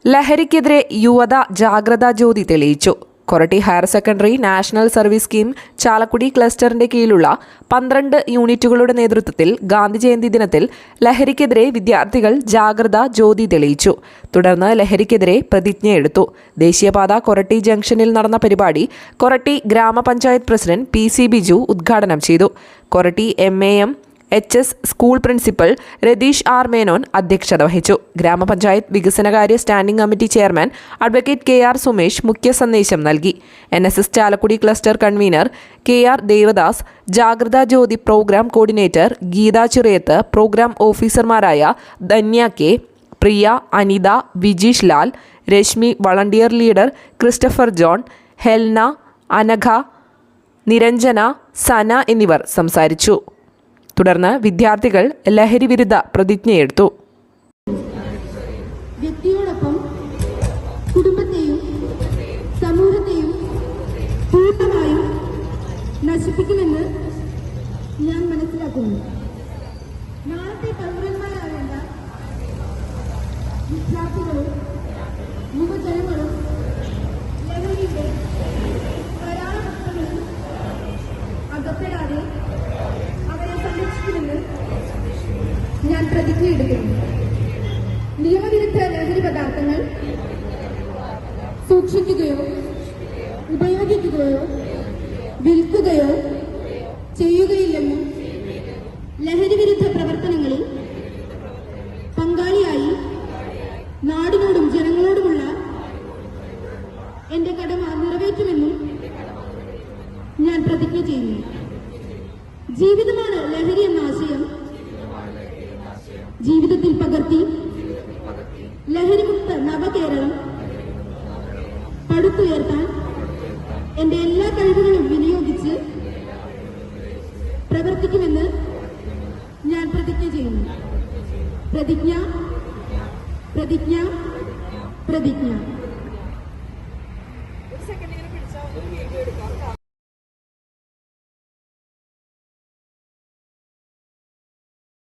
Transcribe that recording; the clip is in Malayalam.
ലഹരിക്കെതിരെ യുവത ജാഗ്രതാ ജ്യോതി തെളിയിച്ചു. Koratty higher secondary national service scheme Chalakudy ക്ലസ്റ്ററിന്റെ കീഴിലുള്ള 12 യൂണിറ്റുകളുടെ നേതൃത്വത്തിൽ ഗാന്ധി ജയന്തി ദിനത്തിൽ ലഹരിക്കെതിരെ വിദ്യാർത്ഥികൾ ജാഗ്രതാ ജ്യോതി തെളിയിച്ചു. തുടർന്ന് ലഹരിക്കെതിരെ പ്രതിജ്ഞയെടുത്തു. ദേശീയപാത കൊരട്ടി ജംഗ്ഷനിൽ നടന്ന പരിപാടി കൊരട്ടി ഗ്രാമപഞ്ചായത്ത് പ്രസിഡന്റ് PC ബിജു ഉദ്ഘാടനം ചെയ്തു. Koratty MAM HS school principal Rathish R Menon അധ്യക്ഷത വഹിച്ചു. ഗ്രാമപഞ്ചായത്ത് വികസനകാര്യ standing committee chairman advocate KR Sumesh മുഖ്യ സന്ദേശം നൽകി. NSS Chalakudy cluster convener KR Devadas, Jagratha Jyothi program coordinator Geetha Chirayath, program ഓഫീസർമാരായ Dhanya K, Priya, Anitha, Vijeesh Lal, Reshmi, volunteer leader Christopher John, Helna, Anagha, Niranjana, Sana എന്നിവർ സംസാരിച്ചു. തുടർന്ന് വിദ്യാർത്ഥികൾ ലഹരി വിരുദ്ധ പ്രതിജ്ഞയെടുത്തു. വ്യക്തിയോടൊപ്പം കുടുംബത്തെയും സമൂഹത്തെയും പൂർണ്ണമായും നശിപ്പിക്കുമെന്ന് ഞാൻ മനസ്സിലാക്കുന്നു. നാളത്തെ പൗരന്മാരാവേണ്ട വിദ്യാർത്ഥികളും യുവജനങ്ങളും ലഹരിയുടെ കരാളവസ്തുക്കളിൽ അകപ്പെടാതെ ഞാൻ പ്രതിജ്ഞയെടുക്കുന്നു. നിയമവിരുദ്ധ ലഹരി പദാർത്ഥങ്ങൾ സൂക്ഷിക്കുകയോ ഉപയോഗിക്കുകയോ വിൽക്കുകയോ ചെയ്യുകയില്ലെന്നും ലഹരി വിരുദ്ധ പ്രവർത്തനങ്ങളിൽ പങ്കാളിയായി നാടിനോടും ജനങ്ങളോടുമുള്ള എന്റെ കടമ നിറവേറ്റുമെന്നും ഞാൻ പ്രതിജ്ഞ ചെയ്യുന്നു. ജീവിതമാണ് ലഹരി എന്ന ആശയം ജീവിതത്തിൽ പകർത്തി ലഹരിമുക്ത നവകേരളം പടുത്തുയർത്താൻ എന്റെ എല്ലാ കഴിവുകളും വിനിയോഗിച്ച് പ്രവർത്തിക്കുമെന്ന് ഞാൻ പ്രതിജ്ഞ ചെയ്യുന്നു. പ്രതിജ്ഞ പ്രതിജ്ഞ പ്രതിജ്ഞ.